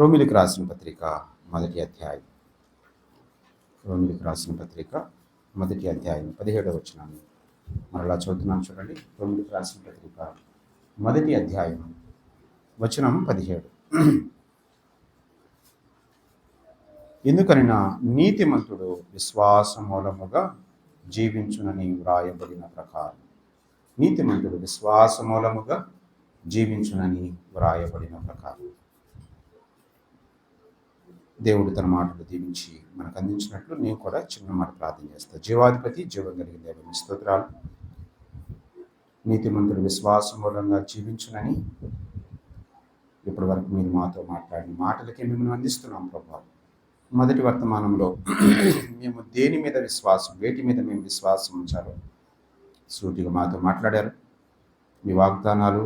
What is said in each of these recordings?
రోమిలికి రాసిన పత్రిక మొదటి అధ్యాయం. రోమిలికి రాసిన పత్రిక మొదటి అధ్యాయం 17వ వచనాన్ని మరలా చదువుతున్నాను చూడండి. రోమిలికి రాసిన పత్రిక మొదటి అధ్యాయం వచనం 17. ఎందుకనగా నీతిమంతుడు విశ్వాస మూలముగా జీవించునని వ్రాయబడిన ప్రకారం. నీతిమంతుడు విశ్వాస మూలముగా జీవించునని వ్రాయబడిన ప్రకారం. దేవుడు తన మాటలు దీవించి మనకు అందించినట్లు నేను కూడా చిన్న మాట ప్రార్థన చేస్తాను. జీవాధిపతి, జీవం కలిగిన దేవుని స్తోత్రాలు. నీతిమంతుడు విశ్వాస మూలంగా జీవించునని ఇప్పటి వరకు మీరు మాతో మాట్లాడిన మాటలకే మిమ్మల్ని అందిస్తున్నాం ప్రభావ. మొదటి వర్తమానంలో మేము దేని మీద విశ్వాసం, వేటి మీద మేము విశ్వాసం ఉంచాలో సూటిగా మాతో మాట్లాడారు. మీ వాగ్దానాలు,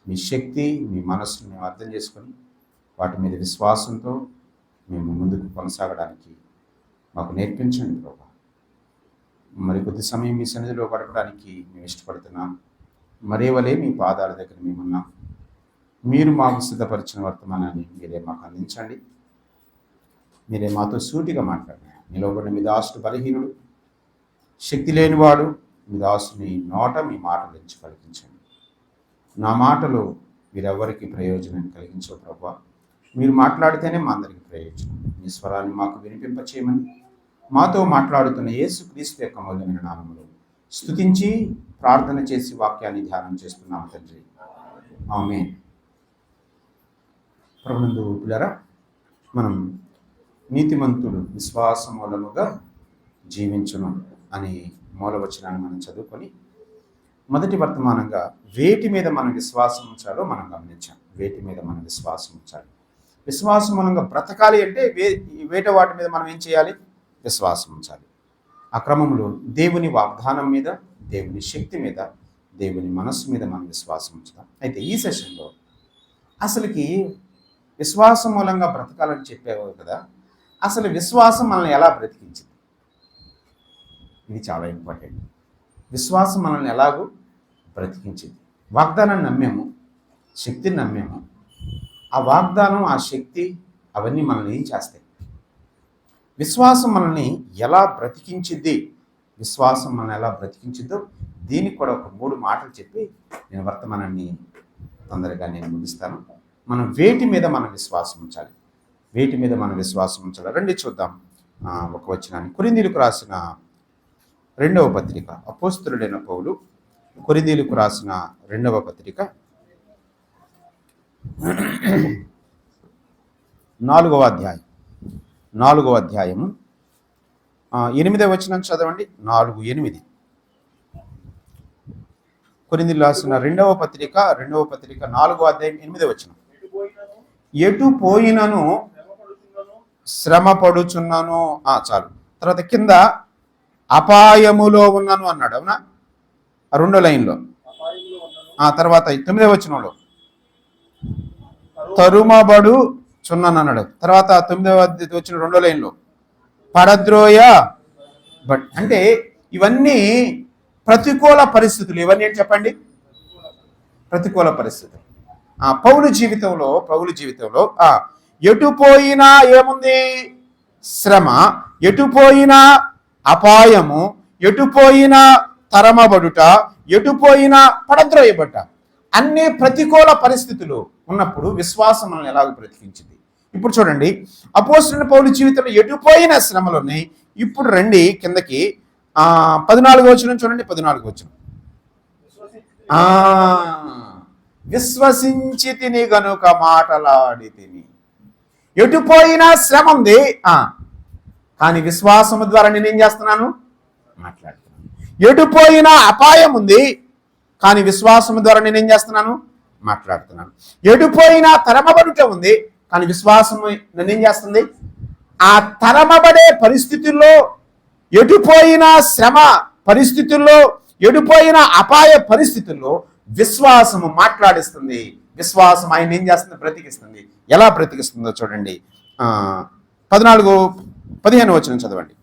మీ శక్తి, మీ మనస్సును మేము అర్థం చేసుకొని వాటి మీద విశ్వాసంతో మేము ముందుకు కొనసాగడానికి మాకు నేర్పించండి ప్రభా. మరి కొద్ది సమయం మీ సన్నిధిలో గడపడానికి మేము ఇష్టపడుతున్నాం. మరేవలే మీ పాదాల దగ్గర మేమున్నాం. మీరు మాకు సిద్ధపరిచిన వర్తమానాన్ని మీరే మాకు అందించండి. మీరే మాతో సూటిగా మాట్లాడినా. నిలవబడిన మీ దాసుడు బలహీనుడు, శక్తి లేనివాడు. మీ దాసుని నోట మీ మాటలు ఎంచి పలికించండి. నా మాటలు మీరెవరికి ప్రయోజనం కలిగించో ప్రభా. మీరు మాట్లాడితేనే మా అందరికీ ప్రయోజనం. మీ స్వరాన్ని మాకు వినిపింపచేయమని మాతో మాట్లాడుతున్న యేసుక్రీస్తు యొక్క అమూల్యమైన నామములో స్తుతించి ప్రార్థన చేసి వాక్యాన్ని ధ్యానం చేస్తున్నాము తండ్రి. ఆమేన్. ప్రభునందు పిల్లరా, మనం నీతిమంతుడు విశ్వాస మూలముగా జీవించును అనే మూలవచనాన్ని మనం చదువుకొని మొదటి వర్తమానంగా వేటి మీద మనం విశ్వాసం ఉంచాలో మనం గమనించాం. వేటి మీద మనం విశ్వాసం ఉంచాలి, విశ్వాసం మూలంగా బ్రతకాలి అంటే వేట వాటి మీద మనం ఏం చేయాలి? విశ్వాసం ఉంచాలి. ఆ క్రమంలో దేవుని వాగ్దానం మీద, దేవుని శక్తి మీద, దేవుని మనస్సు మీద మనం విశ్వాసం ఉంచుతాం. అయితే ఈ సెషన్లో అసలుకి విశ్వాసం మూలంగా బ్రతకాలని చెప్పావు కదా, అసలు విశ్వాసం మనల్ని ఎలా బ్రతికించింది? ఇది చాలా ఇంపార్టెంట్. విశ్వాసం మనల్ని ఎలాగూ బ్రతికించింది. వాగ్దానాన్ని నమ్మాము, శక్తిని నమ్మాము. ఆ వాగ్దానం, ఆ శక్తి అవన్నీ మనల్ని ఏం చేస్తాయి? విశ్వాసం మనల్ని ఎలా బ్రతికించింది, విశ్వాసం మనల్ని ఎలా బ్రతికించిందో దీనికి కూడా ఒక 3 మాటలు చెప్పి నేను వర్తమానాన్ని తొందరగా ముగిస్తాను. మనం వేటి మీద మనం విశ్వాసం ఉంచాలి, వేటి మీద మనం విశ్వాసం ఉంచాలి రండి చూద్దాం. ఒక వచనాన్ని కొరింథీయులకు రాసిన 2వ పత్రిక, అపోస్తలుడైన పౌలు కొరింథీయులకు రాసిన 2వ పత్రిక 4వ అధ్యాయము 8వ వచనం చదవండి. 4:8 కొరింథీయులకు రాసిన 2వ పత్రిక 4వ అధ్యాయం 8వ వచనం. ఎటు పోయినను శ్రమ పడుచున్నాను. చాలు. తర్వాత కింద అపాయములో ఉన్నాను అన్నాడు. అవునా? 2వ లైన్లో. తర్వాత 9వ వచనంలో తరుమబడు చున్నాను అన్నాడు. తర్వాత 9వ వచ్చిన 2వ లైన్లో పడద్రోయ బట్. అంటే ఇవన్నీ ప్రతికూల పరిస్థితులు. ఇవన్నీ ఏంటి చెప్పండి? ప్రతికూల పరిస్థితులు. పౌలు జీవితంలో ఎటు పోయినా ఏముంది? శ్రమ. ఎటు పోయినా అపాయము. ఎటు పోయినా తరమబడుట. ఎటు పోయినా పడద్రోయబట్ట. అన్ని ప్రతికూల పరిస్థితులు ఉన్నప్పుడు విశ్వాసం మనల్ని ఎలాగ బ్రతికించింది? ఇప్పుడు చూడండి, అపోస్తలుడైన పౌలు జీవితంలో ఎటుపోయిన శ్రమలు ఉన్నాయి. ఇప్పుడు రండి కిందకి 14వ వచనం చూడండి. 14వ వచనం. విశ్వసించి తిని గనుక మాటలాడి తిని. ఎటుపోయినా శ్రమ ఉంది, కానీ విశ్వాసము ద్వారా నేనేం చేస్తున్నాను? మాట్లాడుతున్నాను. ఎటుపోయినా అపాయం ఉంది, కానీ విశ్వాసము ద్వారా నేనేం చేస్తున్నాను? మాట్లాడుతున్నాను. ఎటుపోయినా తరమబడుట ఉంది, కానీ విశ్వాసము నేనేం చేస్తుంది? ఆ తరమబడే పరిస్థితుల్లో, ఎటుపోయిన శ్రమ పరిస్థితుల్లో, ఎటుపోయిన అపాయ పరిస్థితుల్లో విశ్వాసము మాట్లాడిస్తుంది. విశ్వాసం ఆయన ఏం చేస్తుంది? బ్రతికిస్తుంది. ఎలా బ్రతికిస్తుందో చూడండి. 14-15 వచనం చదవండి.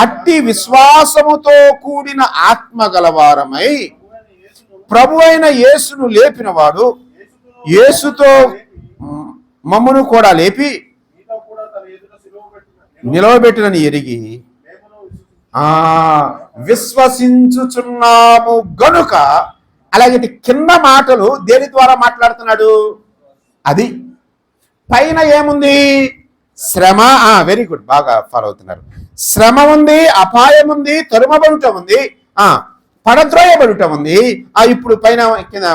అట్టి విశ్వాసముతో కూడిన ఆత్మ గలవారమై ప్రభు అయిన యేసును లేపినవాడు యేసుతో మమ్మను కూడా లేపి నిలవబెట్టునని ఎరిగి విశ్వసించుచున్నాము గనుక. అలాగే కింద మాటలు దేని ద్వారా మాట్లాడుతున్నాడు? అది పైన ఏముంది? శ్రమ. వెరీ గుడ్, బాగా ఫాలో అవుతున్నారు. శ్రమ ఉంది, అపాయం ఉంది, తరుమబడుట ఉంది, పడద్రోయబడుట ఉంది. ఇప్పుడు పైన కింద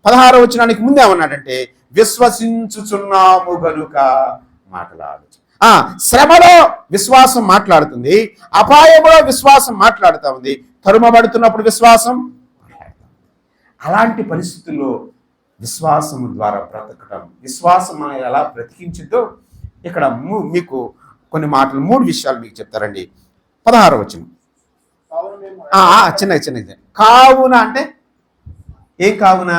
16వ వచనానికి ముందే ఏమన్నాడంటే విశ్వసించుచున్నాము గనుక మాట్లాడు. శ్రమలో విశ్వాసం మాట్లాడుతుంది, అపాయంలో విశ్వాసం మాట్లాడుతూ ఉంది, తరుమబడుతున్నప్పుడు విశ్వాసం మాట్లాడుతుంది. అలాంటి పరిస్థితుల్లో విశ్వాసం ద్వారా బ్రతకటం, విశ్వాసం మనం ఎలా బ్రతికించిందో ఇక్కడ మీకు కొన్ని మాటలు, 3 విషయాలు మీకు చెప్తారండి. 16వ వచనం. చిన్నది. కావున అంటే ఏం? కావున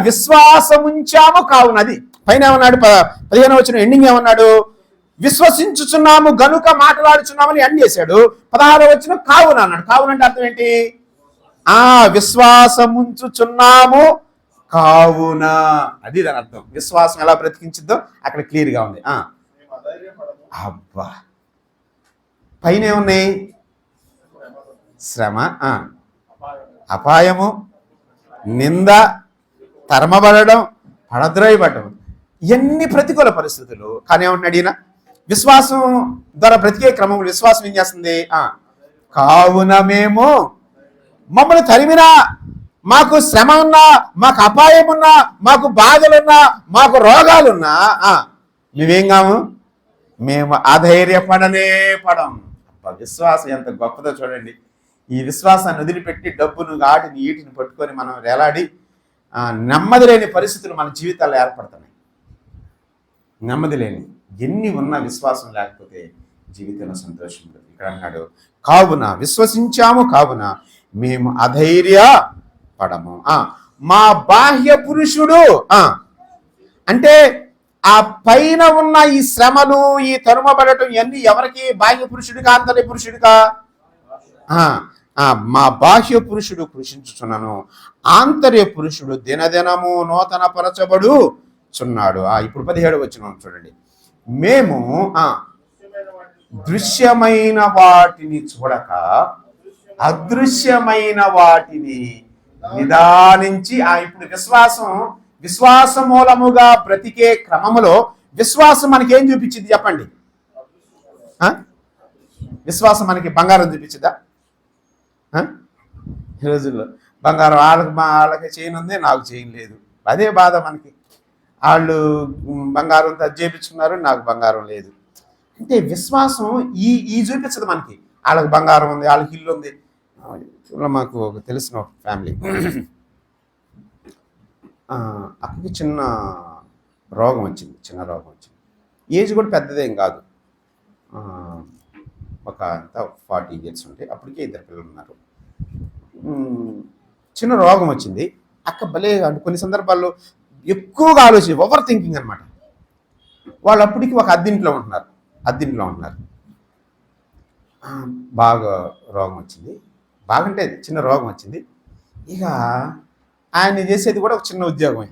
విశ్వాసముంచాము కావున. అది పైన ఏమన్నాడు? 15వ వచనం ఎండింగ్ ఏమన్నాడు? విశ్వసించుచున్నాము గనుక మాట్లాడుచున్నామని ఎండ్ చేశాడు. 16వ వచనం కావున అన్నాడు. కావున అంటే అర్థం ఏంటి? విశ్వాసముంచుచున్నాము కావున. అది దాని అర్థం. విశ్వాసం ఎలా బ్రతికించిద్దో అక్కడ క్లియర్గా ఉంది. అబ్బా, పైన ఏమున్నాయి? శ్రమ, అపాయము, నింద, తరమబడడం, పడద్రోయబడడం, ఇవన్నీ ప్రతికూల పరిస్థితులు. కానీ ఏమంటున్నాడు ఈయన? విశ్వాసం ద్వారా బ్రతికే క్రమంలో విశ్వాసం ఏం చేస్తుంది? కావున మేము మమ్మల్ని తరిమినా, మాకు శ్రమ ఉన్నా, మాకు అపాయం ఉన్నా, మాకు బాధలున్నా, మాకు రోగాలున్నా మేమేం కాము? మేము అధైర్యపడనే పడం. విశ్వాసం ఎంత గొప్పదో చూడండి. ఈ విశ్వాసాన్ని వదిలిపెట్టి డబ్బును, ఆటిని, ఈటిని పట్టుకొని మనం వేలాడి నెమ్మది లేని పరిస్థితులు మన జీవితాల్లో ఏర్పడుతున్నాయి. నెమ్మది లేని ఎన్ని ఉన్నా విశ్వాసం లేకపోతే జీవితంలో సంతోషం ఉంటుంది. ఇక్కడ అన్నాడు కావున విశ్వసించాము కావున మేము అధైర్య పడము. మా బాహ్య పురుషుడు అంటే ఆ పైన ఉన్న ఈ శ్రమలు, ఈ తరుమబడటం ఇవన్నీ ఎవరికి? బాహ్య పురుషుడిగా, ఆంతర్య పురుషుడిగా? మా బాహ్య పురుషుడు కృషించుచున్నాను, ఆంతర్య పురుషుడు దినదినము నూతన పరచబడుచున్నాడు. ఇప్పుడు 17వ వచనం చూడండి. మేము దృశ్యమైన వాటిని చూడక అదృశ్యమైన వాటిని నిదానించి. ఇప్పుడు విశ్వాస మూలముగా బ్రతికే క్రమములో విశ్వాసం మనకి ఏం చూపించింది చెప్పండి? విశ్వాసం మనకి బంగారం చూపించిందా? ఈ రోజుల్లో బంగారం వాళ్ళకి చైన్ ఉంది, నాకు చైన్ లేదు. అదే బాధ మనకి. వాళ్ళు బంగారం చేపించుకున్నారు, నాకు బంగారం లేదు. అంటే విశ్వాసం ఈ చూపించదు మనకి. వాళ్ళకి బంగారం ఉంది, వాళ్ళకి ఇల్లు ఉంది. మాకు తెలిసిన ఒక ఫ్యామిలీ, అక్కడికి చిన్న రోగం వచ్చింది. ఏజ్ కూడా పెద్దదేం కాదు, ఒక 40 years ఉంటాయి. అప్పటికే 2 పిల్లలు ఉన్నారు. చిన్న రోగం వచ్చింది. అక్క భలే కొన్ని సందర్భాల్లో ఎక్కువగా ఆలోచించి ఓవర్ థింకింగ్ అనమాట. వాళ్ళు అప్పటికి ఒక అద్దింట్లో ఉంటున్నారు. బాగా రోగం వచ్చింది. బాగంటే చిన్న రోగం వచ్చింది. ఇక ఆయన చేసేది కూడా ఒక చిన్న ఉద్యోగమే.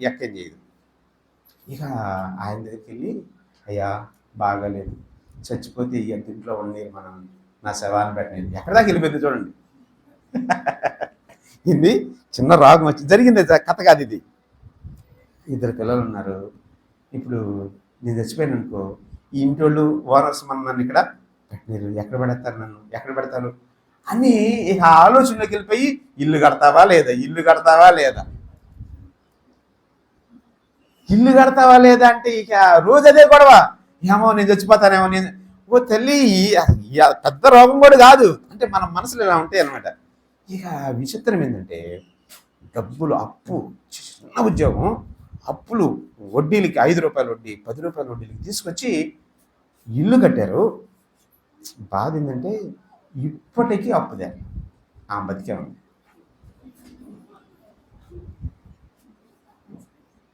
ఈ అక్క ఏం చేయదు. ఇక ఆయన దగ్గరికి వెళ్ళి, అయ్యా బాగాలేదు, చచ్చిపోతే ఈ ఇంట్లో ఉండి మనం నా శవాన్ని పెట్టలేదు. ఎక్కడ దాకా వెళ్ళిపోయింది చూడండి. ఇది చిన్న రోగం వచ్చి జరిగింది కథ కాదు ఇది. 2 పిల్లలు ఉన్నారు. ఇప్పుడు నేను చచ్చిపోయాను అనుకో, ఈ ఇంటి వాళ్ళు ఓనర్స్ నన్ను ఇక్కడ పెట్టలేరు, ఎక్కడ పెడతారు అని ఇక ఆలోచనలోకి వెళ్ళిపోయి ఇల్లు కడతావా లేదా అంటే ఇక రోజు అదే గొడవ. ఏమో నేను చచ్చిపోతానేమో, ఓ తల్లి పెద్ద రోగం కూడా కాదు అంటే మన మనసులో ఇలా ఉంటాయి అనమాట. ఇక విచిత్రం ఏంటంటే డబ్బులు, అప్పు, చిన్న ఉద్యోగం, అప్పులు, వడ్డీలకి 5 రూపాయల వడ్డీ, 10 రూపాయల వడ్డీలకి తీసుకొచ్చి ఇల్లు కట్టారు. బాధ ఏంటంటే ఇప్పటికీ అప్పుదే బతికే ఉంది.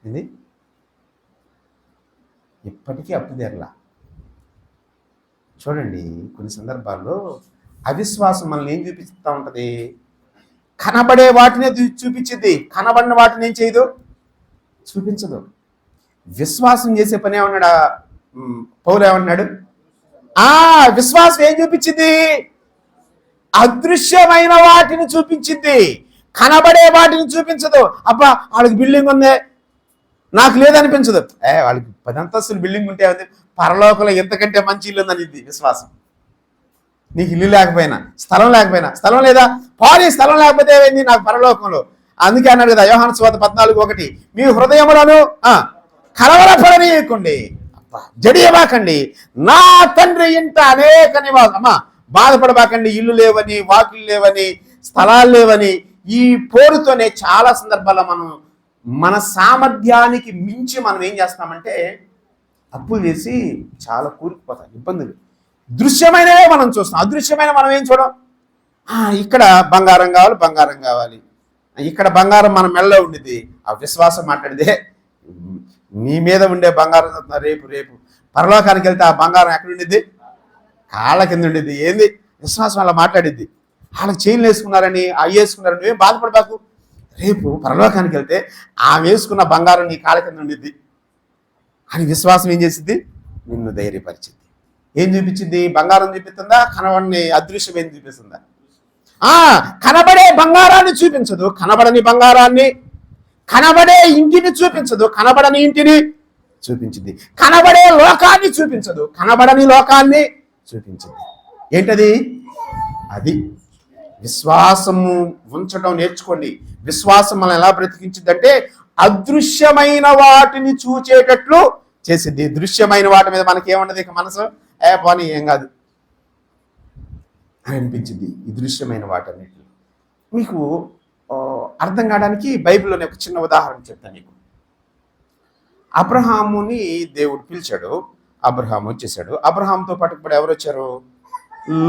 ఇది ఇప్పటికీ అప్పుదేరలా. చూడండి కొన్ని సందర్భాల్లో అవిశ్వాసం మనల్ని ఏం చూపిస్తూ ఉంటుంది? కనబడే వాటినే చూపించింది, కనబడిన వాటిని ఏం చేయదు, చూపించదు. విశ్వాసం చేసే పని ఏమన్నాడా పౌలు? ఏమన్నాడు? విశ్వాసం ఏం చూపించింది? అదృశ్యమైన వాటిని చూపించింది, కనబడే వాటిని చూపించదు. అబ్బా వాళ్ళకి బిల్డింగ్ ఉంది, నాకు లేదనిపించదు. వాళ్ళకి 10 అంతస్తులు బిల్డింగ్ ఉంటే పరలోకంలో ఎంతకంటే మంచి ఇల్లు ఉందని విశ్వాసం. నీకు ఇల్లు లేకపోయినా, స్థలం లేకపోయినా, స్థలం లేదా పారి, స్థలం లేకపోతే ఏమైంది నాకు పరలోకంలో. అందుకే అన్నాడు కదా యోహాను సువార్త 14:1, మీ హృదయములను కలవరపడనీయకండి, జడియబాకండి, నా తండ్రి ఇంట అనేక నివాసం. బాధపడబాకండి, ఇల్లు లేవని, వాకిళ్ళు లేవని, స్థలాలు లేవని. ఈ పోరుతోనే చాలా సందర్భాల్లో మనం మన సామర్థ్యానికి మించి మనం ఏం చేస్తామంటే అప్పులు చేసి చాలా కూరుకుపోతాం, ఇబ్బందులు. దృశ్యమైనవే మనం చూస్తాం, అదృశ్యమైన మనం ఏం చూడం. ఇక్కడ బంగారం కావాలి, బంగారం కావాలి, ఇక్కడ బంగారం మన మెడలో ఉండిద్ది. ఆ విశ్వాసం మాట్లాడితే నీ మీద ఉండే బంగారం రేపు రేపు పరలోకానికి వెళ్తే ఆ బంగారం ఎక్కడ ఉండిద్ది? కాళ్ళ కింద ఉండిద్ది. ఏంది విశ్వాసం అలా మాట్లాడిద్ది. వాళ్ళకి చైన్లు వేసుకున్నారని, అవి వేసుకున్నారని నువ్వేం బాధపడబాకు. రేపు పరలోకానికి వెళ్తే ఆమె వేసుకున్న బంగారం నీ కాళ్ళ కింద ఉండిద్ది అని విశ్వాసం ఏం చేసిద్ది? నిన్ను ధైర్యపరిచింది. ఏం చూపించింది? బంగారం చూపిస్తుందా? కనబడని అదృశ్యం ఏం చూపిస్తుందా? కనబడే బంగారాన్ని చూపించదు, కనబడని బంగారాన్ని, కనబడే ఇంటిని చూపించదు, కనబడని ఇంటిని చూపించింది. కనబడే లోకాన్ని చూపించదు, కనబడని లోకాన్ని చూపించింది. ఏంటది? అది విశ్వాసము ఉంచడం నేర్చుకోండి. విశ్వాసం మనం ఎలా బ్రతికించిందంటే అదృశ్యమైన వాటిని చూచేటట్లు చేసింది. దృశ్యమైన వాటి మీద మనకేమన్నది ఇక మనసు, పోనీ ఏం కాదు అని అనిపించింది. ఈ దృశ్యమైన వాటన్నిటి మీకు అర్థం కావడానికి బైబిల్లోనే ఒక చిన్న ఉదాహరణ చెప్తాను నీకు. అబ్రహాముని దేవుడు పిలిచాడు, అబ్రహాం వచ్చేసాడు. అబ్రహాంతో పాటు ఇప్పుడు ఎవరు వచ్చారు?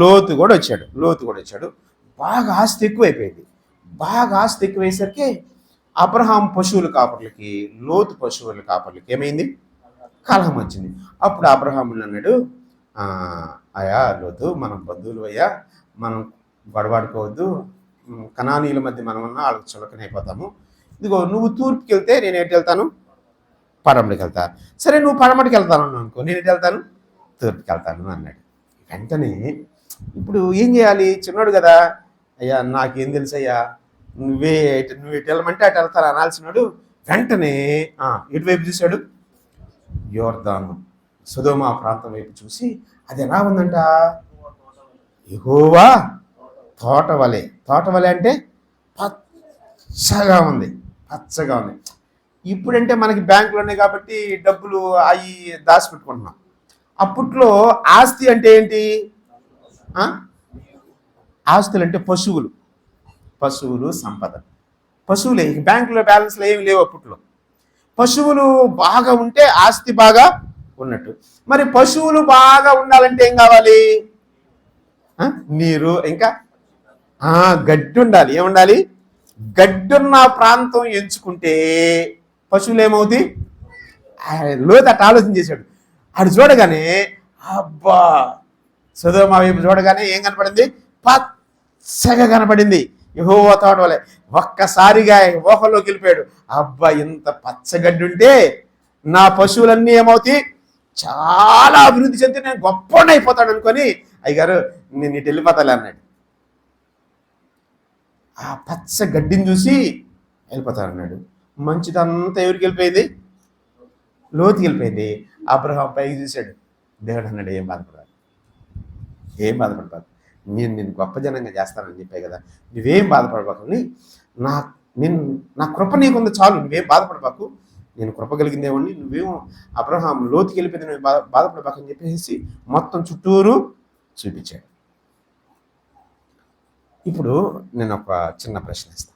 లోతు కూడా వచ్చాడు. బాగా ఆస్తి ఎక్కువైపోయింది. బాగా ఆస్తి ఎక్కువయ్యేసరికి అబ్రహాం పశువుల కాపర్లకి, లోతు పశువుల కాపర్లకి ఏమైంది? కలహం వచ్చింది. అప్పుడు అబ్రహాముని అన్నాడు, అయ్యా లోతు, మనం బంధువులు అయ్యా, మనం గొడవాడుకోవద్దు, కనానీయుల మధ్య మనం ఉన్న వాళ్ళకి చులకనైపోతాము. ఇదిగో నువ్వు తూర్పుకి వెళ్తే నేను ఎటు వెళ్తాను? పడమటికి వెళ్తా. సరే నువ్వు పడమటికి వెళ్తాను అనుకో, నేను ఎటు వెళ్తాను? తూర్పుకి వెళ్తాను అన్నాడు. వెంటనే ఇప్పుడు ఏం చేయాలి? చిన్నోడు కదా, అయ్యా నాకేం తెలుసు అయ్యా, నువ్వు ఇటు వెళ్ళమంటే అటు వెళ్తాను అనాల్సినాడు. వెంటనే ఎటువైపు చూశాడు? యోర్దాను, సొదొమ ప్రాంతం వైపు చూసి, అది ఎలా ఉందంట? యెహోవా తోటవలే. తోటవలే అంటే పచ్చగా ఉంది. ఇప్పుడంటే మనకి బ్యాంకులు ఉన్నాయి కాబట్టి డబ్బులు అవి దాచిపెట్టుకుంటున్నాం. అప్పట్లో ఆస్తి అంటే ఏంటి? ఆస్తులు అంటే పశువులు సంపద. పశువులే, బ్యాంకులో బ్యాలెన్స్లో ఏమి లేవు అప్పట్లో. పశువులు బాగా ఉంటే ఆస్తి బాగా ఉన్నట్టు. మరి పశువులు బాగా ఉండాలంటే ఏం కావాలి? నీరు, ఇంకా గడ్డి ఉండాలి. ఏముండాలి? గడ్డున్న ప్రాంతం ఎంచుకుంటే పశువులు ఏమవుతాయి? లోతు అట్ట ఆలోచన చేశాడు. అటు చూడగానే అబ్బా, సొదొమ వైపు చూడగానే ఏం కనపడింది? పచ్చగా కనపడింది. యెహోవా తోట వలె. ఒక్కసారిగా ఊహల్లోకి వెళ్ళిపోయాడు. అబ్బా, ఇంత పచ్చగడ్డి ఉంటే నా పశువులన్నీ ఏమవుతాయి? చాలా అభివృద్ధి చెంది నేను గొప్పని అయిపోతాడు అనుకొని, అయ్యగారు నేను ఇటు వెళ్ళిపోతాలే అన్నాడు. ఆ పచ్చ గడ్డిని చూసి వెళ్ళిపోతానన్నాడు. మంచిదంతా ఎవరికి వెళ్ళిపోయింది? లోతుకి వెళ్ళిపోయింది. అబ్రహాం పైకి చూశాడు. దేవుడు అన్నాడు, ఏం బాధపడబాకు, నేను గొప్ప జనంగా చేస్తానని చెప్పాయి కదా, నువ్వేం బాధపడబాకు, నా కృప నీకుంది చాలు, నువ్వేం బాధపడబాకు, నేను కృప కలిగిందేవాడిని, నువ్వేమో అబ్రహాం లోతుకి వెళ్ళిపోయింది, నువ్వు బాధపడబాకు అని చెప్పేసి మొత్తం చుట్టూరు చూపించాడు. ఇప్పుడు నేను ఒక చిన్న ప్రశ్న ఇస్తాను.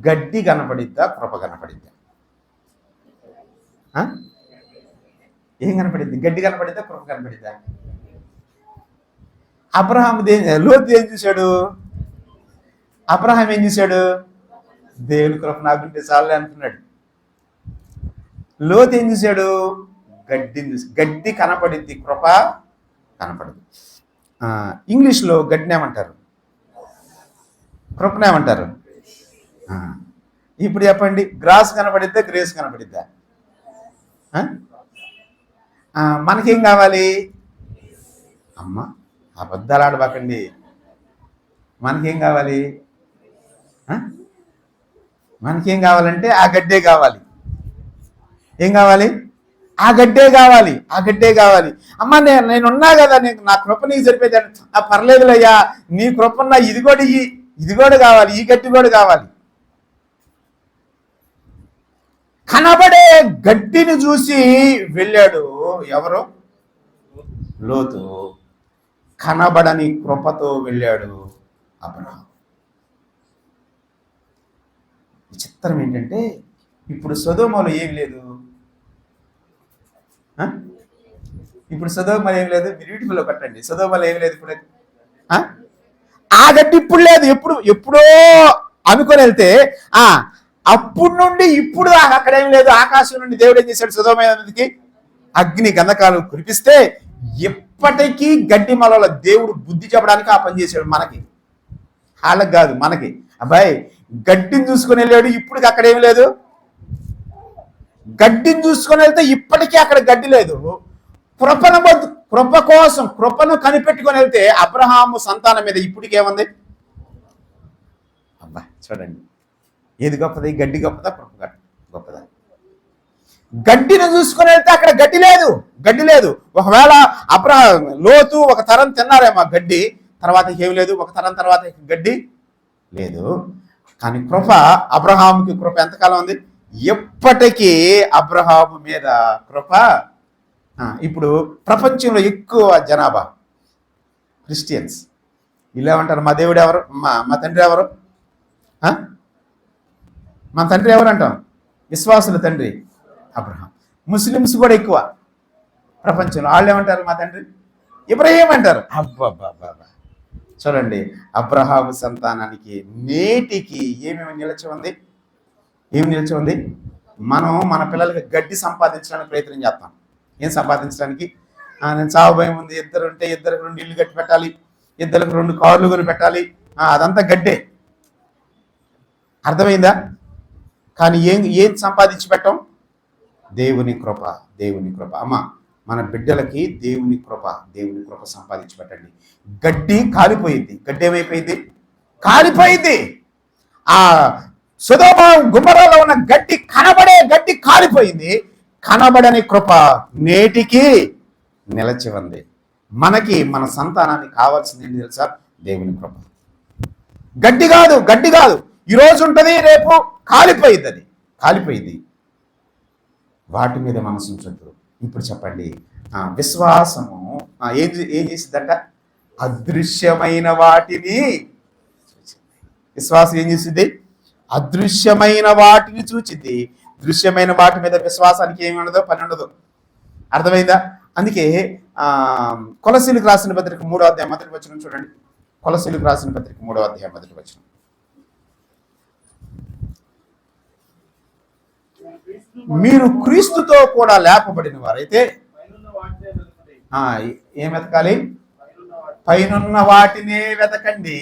గడ్డి కనపడిద్దా, కృప కనపడిద్దా? ఏం కనపడిద్ది? గడ్డి కనపడిద్దా, కృప కనపడిద్దా? లోతు ఏం చూశాడు? అబ్రహాం ఏం చూశాడు? దేవుని కృప నాకుంటే చాలే అనుకున్నాడు. లోతు ఏం చూశాడు? గడ్డిని చూసి. గడ్డి కనపడిద్ది, కృప కనపడదు. ఇంగ్లీష్లో గడ్డిని ఏమంటారు? కృపను ఏమంటారు? ఆ, ఇప్పుడు చెప్పండి, గ్రాస్ కనపడిద్దా, గ్రేస్ కనపడిద్దా? ఆ? మనకేం కావాలి? అమ్మ, అబద్ధాలు ఆడబాకండి. మనకేం కావాలి? ఆ? మనకేం కావాలంటే ఆ గడ్డే కావాలి. ఏం కావాలి? ఆ గడ్డే కావాలి, ఆ గడ్డే కావాలి. అమ్మ, నేనున్నా కదా, నీకు నా కృప నీకు సరిపోయింది. పర్లేదులయ్యా, నీ కృపన్నా ఇది కూడా ఇది కూడా కావాలి, ఈ గడ్డి కూడా కావాలి. కనబడే గడ్డిని చూసి వెళ్ళాడు ఎవరు? లోతు. కనబడని కృపతో వెళ్ళాడు అబ్రహాం. విచిత్రం ఏంటంటే ఇప్పుడు సొదొమలో ఏం లేదు. ఇప్పుడు సొదొమలో ఏం లేదు. మీరు యూట్యూబ్లో పెట్టండి, సొదొమలో ఏం లేదు ఇప్పుడు. ఆ గడ్డి ఇప్పుడు లేదు, ఎప్పుడో అనుకొని వెళ్తే అప్పుడు నుండి ఇప్పుడు దాకా అక్కడ ఏం లేదు. ఆకాశం నుండి దేవుడు ఏం చేశాడు? సొదొమ మీదకి అగ్ని గంధకాలు కురిపిస్తే ఎప్పటికీ గడ్డి మలలో దేవుడు బుద్ధి చెప్పడానికి ఆ పని చేశాడు. మనకి, వాళ్ళకి కాదు, మనకి. అబ్బాయి, గడ్డిని చూసుకొని వెళ్ళాడు, ఇప్పుడు అక్కడ ఏం లేదు. గడ్డిని చూసుకొని వెళ్తే ఇప్పటికీ అక్కడ గడ్డి లేదు. కృప కోసం కృపను కనిపెట్టుకొని వెళ్తే అబ్రహాము సంతానం మీద ఇప్పటికేముంది? అబ్బా చూడండి, ఏది గొప్పది? గడ్డి గొప్పదా, కృప గొప్పదా? గడ్డిని చూసుకొని వెళ్తే అక్కడ గడ్డి లేదు, గడ్డి లేదు. ఒకవేళ లోతు ఒక తరం తిన్నారేమో గడ్డి, తర్వాత ఏం లేదు. ఒక తరం తర్వాత గడ్డి లేదు. కానీ కృప, అబ్రహాముకి కృప ఎంతకాలం ఉంది? ఎప్పటికీ అబ్రహాము మీద కృప. ఇప్పుడు ప్రపంచంలో ఎక్కువ జనాభా క్రిస్టియన్స్. వీళ్ళు ఏమంటారు? మా దేవుడు ఎవరు? మా తండ్రి ఎవరు? మా తండ్రి ఎవరు అంటాం? విశ్వాసుల తండ్రి అబ్రహాం. ముస్లిమ్స్ కూడా ఎక్కువ ప్రపంచంలో. వాళ్ళు ఏమంటారు? మా తండ్రి ఇబ్రాహీం అంటారు. అబ్బాబ్బాబ్బా, చూడండి, అబ్రహాము సంతానానికి నేటికి ఏమేమి నిలిచి ఉంది? ఏమి నిలిచి ఉంది? మనం మన పిల్లలకి గడ్డి సంపాదించడానికి ప్రయత్నం చేస్తాం. ఏం సంపాదించడానికి? నేను చావభయం ఉంది, ఇద్దరు ఉంటే ఇద్దరికి 2 ఇల్లు కట్టి పెట్టాలి, ఇద్దరికి 2 కార్లు కొని పెట్టాలి, అదంతా గడ్డే. అర్థమైందా? కానీ ఏం సంపాదించి పెట్టాం? దేవుని కృప, దేవుని కృప. అమ్మ, మన బిడ్డలకి దేవుని కృప సంపాదించి పెట్టండి. గడ్డి కాలిపోయింది. గడ్డి ఏమైపోయింది? కాలిపోయింది. ఆ సొదొమ గుమ్మరాలో ఉన్న గడ్డి, కనబడే గడ్డి కాలిపోయింది. కనబడని కృప నేటికి నిలచి ఉంది. మనకి, మన సంతానానికి కావాల్సింది ఏంటి తెలుసా? దేవుని కృప. గడ్డి కాదు. ఈరోజు ఉంటుంది, రేపు కాలిపోయింది. అది కాలిపోయింది. వాటి మీద మనసు ఉంచద్దు. ఇప్పుడు చెప్పండి, విశ్వాసము ఏం చేసిద్దంట? అదృశ్యమైన వాటిని. విశ్వాసం ఏం చేసింది? అదృశ్యమైన వాటిని చూచింది. దృశ్యమైన వాటి మీద విశ్వాసానికి ఏమి ఉండదో పని ఉండదు. అర్థమైందా? అందుకే కొలసీలకు రాసిన పత్రిక 3వ అధ్యాయం 1వ వచనం చూడండి. కొలసీలకు రాసిన పత్రిక 3వ అధ్యాయం 1వ వచనం. మీరు క్రీస్తుతో కూడా లేపబడిన వారైతే ఏం వెతకాలి? పైనున్న వాటినే వెతకండి.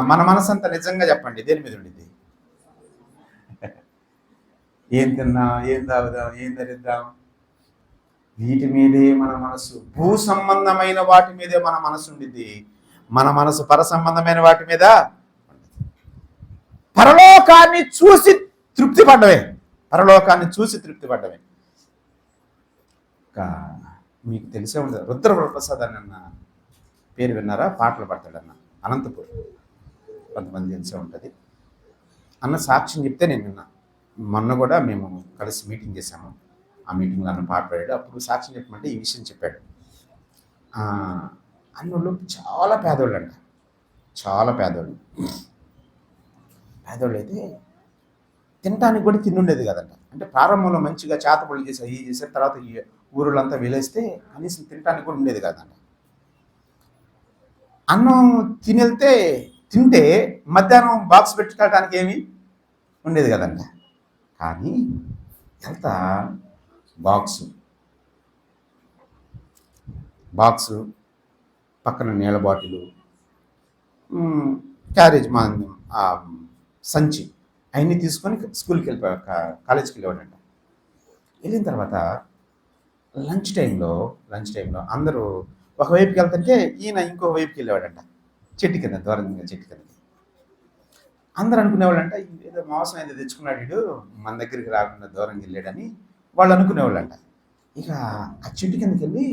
మన మనసు అంతా నిజంగా చెప్పండి, దేని మీద ఉండింది? ఏం తిన్నాం, ఏం తాగుదాం, ఏం ధరిద్దాం, వీటి మీదే మన మనసు. భూ సంబంధమైన వాటి మీదే మన మనసు ఉండింది. మన మనసు పర సంబంధమైన వాటి మీద. పరలోకాన్ని చూసి తృప్తి పడ్డమే. మీకు తెలిసే ఉంటుంది, రుద్రప్రసాద్ అన్న పేరు విన్నారా? పాటలు పాడతాడన్న, అనంతపూర్. కొంతమంది తెలిసే ఉంటుంది. అన్న సాక్ష్యం చెప్తే నేను విన్నా. మొన్న కూడా మేము కలిసి మీటింగ్ చేశాము. ఆ మీటింగ్లో అన్న పాట పాడాడు. అప్పుడు సాక్ష్యం చెప్పమంటే ఈ విషయం చెప్పాడు. అన్నోళ్ళు చాలా పేదోళ్ళు అంట, చాలా పేదోళ్ళు అయితే తినడానికి కూడా తిండుండేది కదంట. అంటే ప్రారంభంలో మంచిగా చేతపళ్ళు చేశారు, తర్వాత ఊరులంతా వెలేస్తే కనీసం తినడానికి కూడా ఉండేది కదంట. అన్నం తింటే మధ్యాహ్నం బాక్స్ పెట్టుకోవడానికి ఏమీ ఉండేది కదంట. కానీ వెళ్తా బాక్సు బాక్సు పక్కన నీళ్ళ బాటిలు, క్యారేజ్ మా సంచి అవన్నీ తీసుకొని స్కూల్కి వెళ్ళిపోయా, కాలేజీకి వెళ్ళేవాడంట. వెళ్ళిన తర్వాత లంచ్ టైంలో అందరూ ఒకవైపుకి వెళ్తుంటే ఈయన ఇంకో వైపుకి వెళ్ళేవాడంట, చెట్టు కింద, దూరంగా చెట్టు కింద. అందరూ అనుకునేవాళ్ళంట ఏదో మోసం ఏదో తెచ్చుకున్నాడు వీడు, మన దగ్గరికి రాకుండా దూరంగా వెళ్ళాడని వాళ్ళు అనుకునేవాళ్ళంట. ఇక ఆ చెట్టు కిందకి వెళ్ళి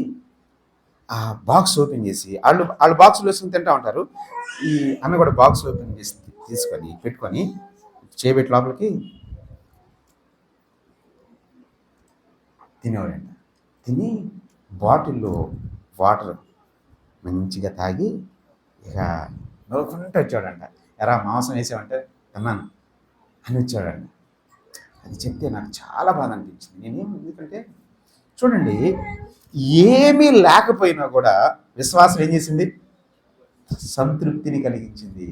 ఆ బాక్స్ ఓపెన్ చేసి వాళ్ళు బాక్స్లో వేసుకుని తింటూ ఉంటారు. ఈ అన్న కూడా బాక్స్ ఓపెన్ చేసి తీసుకొని పెట్టుకొని చేయబెట్టి లోపలికి తినేవాడంట. తిని బాటిల్లో వాటర్ మంచిగా తాగి ఇక నవ్వుకుంటూ వచ్చాడంట. ఎరా మాంసం వేసామంటే తిన్నాను అని వచ్చాడంట. అది చెప్తే నాకు చాలా బాధ అనిపించింది. ఎందుకంటే చూడండి, ఏమీ లేకపోయినా కూడా విశ్వాసం ఏం చేసింది? సంతృప్తిని కలిగించింది.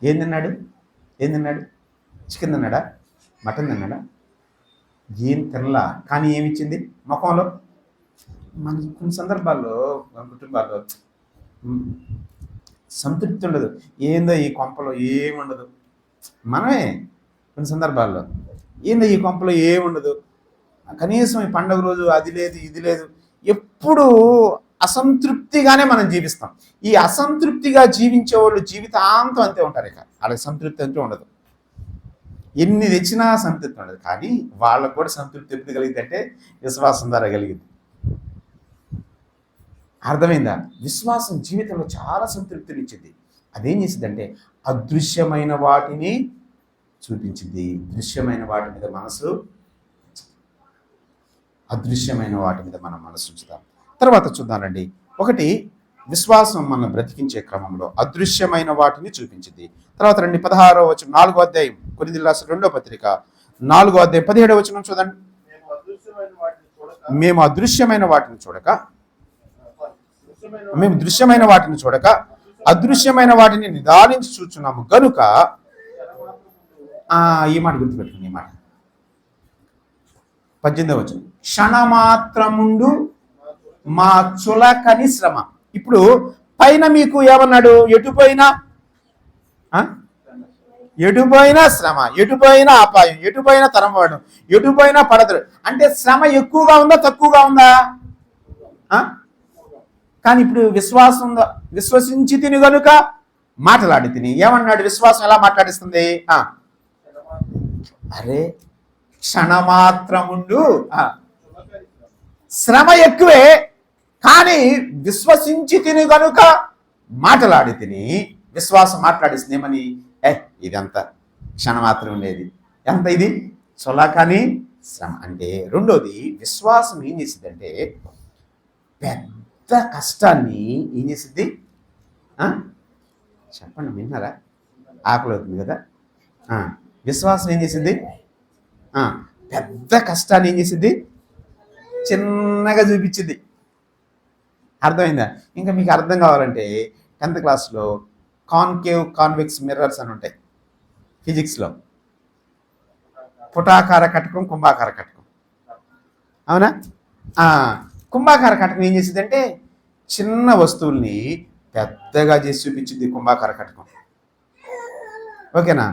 ఏం తిన్నాడు? చికెన్ తిన్నాడా? మటన్ తిన్నాడా? ఏం తినలా, కానీ ఏమిచ్చింది ముఖంలో? మన కొన్ని సందర్భాల్లో మన కుటుంబాల్లో సంతృప్తి ఉండదు. ఏందో ఈ కొంపలో ఏముండదు. మనమే కొన్ని సందర్భాల్లో ఏందో ఈ కొంపలో ఏముండదు, కనీసం ఈ పండుగ రోజు అది లేదు ఇది లేదు, ఎప్పుడు అసంతృప్తిగానే మనం జీవిస్తాం. ఈ అసంతృప్తిగా జీవించే వాళ్ళు జీవితాంతం అంతే ఉంటారు. ఇక వాళ్ళకి సంతృప్తి అంటూ ఉండదు. ఎన్ని తెచ్చినా సంతృప్తి ఉండదు. కానీ వాళ్ళకు కూడా సంతృప్తి ఎప్పుడు కలిగింది అంటే విశ్వాసం ద్వారా కలిగింది. అర్థమైందా? విశ్వాసం జీవితంలో చాలా సంతృప్తినిచ్చింది. అదేం చేసిందంటే అదృశ్యమైన వాటిని చూపించింది. దృశ్యమైన వాటి మీద మనసు, అదృశ్యమైన వాటి మీద మనం మనసు ఉంచుతాం. తర్వాత చూద్దామండి. ఒకటి, విశ్వాసం మనం బ్రతికించే క్రమంలో అదృశ్యమైన వాటిని చూపించింది. తర్వాత రండి 16వ వచనం, 4వ అధ్యాయం కొరింథీయులకు రాసిన 2వ పత్రిక 4వ అధ్యాయం 17వ వచనం చూడండి. మేము దృశ్యమైన వాటిని చూడక అదృశ్యమైన వాటిని నిదానించి చూచున్నాము గనుక, ఈ మాట గుర్తుపెట్టుకుని, ఈ మాట 18వ వచనం, క్షణమాత్రముండు మా చులకని శ్రమ. ఇప్పుడు పైన మీకు ఏమన్నాడు? ఎటుపోయినా శ్రమ, ఎటుపోయినా అపాయం, ఎటుపోయినా తరంవాడు, ఎటుపోయినా పడతాడు. అంటే శ్రమ ఎక్కువగా ఉందా తక్కువగా ఉందా? కానీ ఇప్పుడు విశ్వాసం విశ్వసించి తిని గనుక మాట్లాడి తిని. ఏమన్నాడు? విశ్వాసం ఎలా మాట్లాడిస్తుంది? అరే క్షణమాత్రముండు, శ్రమ ఎక్కువే, కానీ విశ్వసించి తిని కనుక మాట్లాడి తిని. విశ్వాసం మాట్లాడిస్తుంది ఏమని? ఇదంతా క్షణమాత్రం ఉండేది, ఎంత ఇది చులకని శ్రమ. అంటే రెండోది, విశ్వాసం ఏం చేసిద్దంటే పెద్ద కష్టాన్ని ఏం చేసిద్ది? చెప్పండి, విన్నారా? ఆకలి అవుతుంది కదా. విశ్వాసం ఏం చేసింది? పెద్ద కష్టాన్ని ఏం చేసింది? చిన్నగా చూపించింది. అర్థమైందా? ఇంకా మీకు అర్థం కావాలంటే 10th క్లాస్లో కాన్కేవ్ కాన్వెక్స్ మిర్రర్స్ అని ఉంటాయి ఫిజిక్స్లో. పుటాకార కటకం, కుంభాకార కటకం, అవునా? కుంభాకార కటకం ఏం చేసింది అంటే చిన్న వస్తువుల్ని పెద్దగా చేసి చూపించింది కుంభాకార కటకం, ఓకేనా?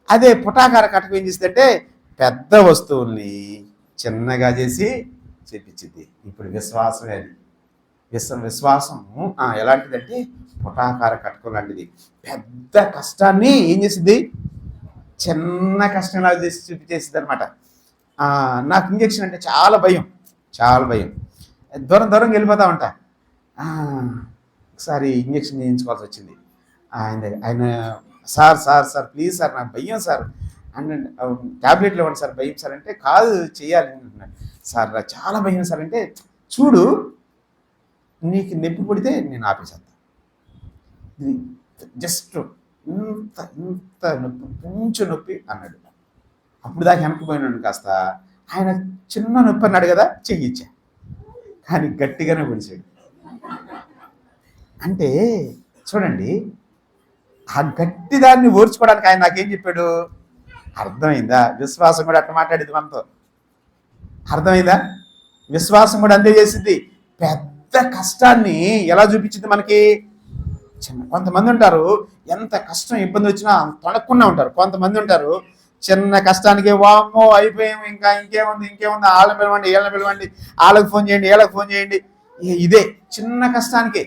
అదే పుటాకార కటకం ఏం చేసిందంటే పెద్ద వస్తువుల్ని చిన్నగా చేసి చూపించింది. ఇప్పుడు విశ్వాసమే అది. విశ్వాసము ఎలాంటిదంటే పుటాకార కటకం లాంటిది. పెద్ద కష్టాన్ని ఏం చేసింది? చిన్న కష్టంలా చేసి చూపించేసింది అనమాట. నాకు ఇంజక్షన్ అంటే చాలా భయం, దూరంగా వెళ్ళిపోతా ఉంటా. ఒకసారి ఇంజక్షన్ చేయించుకోవాల్సి వచ్చింది. ఆయన సార్ ప్లీజ్ సార్, నాకు భయం సార్ అంటే, ట్యాబ్లెట్లు ఇవ్వండి సార్, భయం సార్ అంటే, కాదు చేయాలి అంటున్నాడు. సార్ నాకు చాలా భయం సార్ అంటే, చూడు నీకు నొప్పి పుడితే నేను ఆపేసేస్తాను, జస్ట్ ఇంత నొప్పి, కొంచెం నొప్పి అన్నాడు. అప్పుడు దాకా వెనకపోయినాడు కాస్త. ఆయన చిన్న నొప్పి అన్నాడు కదా, చెయ్యిచ్చా, కానీ గట్టిగానే పొడిచాడు. అంటే చూడండి, ఆ గట్టి దాన్ని ఓర్చుకోవడానికి ఆయన నాకేం చెప్పాడు? అర్థమైందా? విశ్వాసం కూడా అట్లా మాట్లాడింది మనతో. అర్థమైందా? విశ్వాసం కూడా అంతే చేసింది. పెద్ద కష్టాన్ని ఎలా చూపించింది మనకి? కొంతమంది ఉంటారు ఎంత కష్టం ఇబ్బంది వచ్చినా తొడకుండా ఉంటారు. కొంతమంది ఉంటారు చిన్న కష్టానికి వామ్మో అయిపోయాము, ఇంకేముంది వాళ్ళని పిలవండి, వీళ్ళని పిలవండి, వాళ్ళకి ఫోన్ చేయండి, వీళ్ళకి ఫోన్ చేయండి. ఇదే చిన్న కష్టానికి.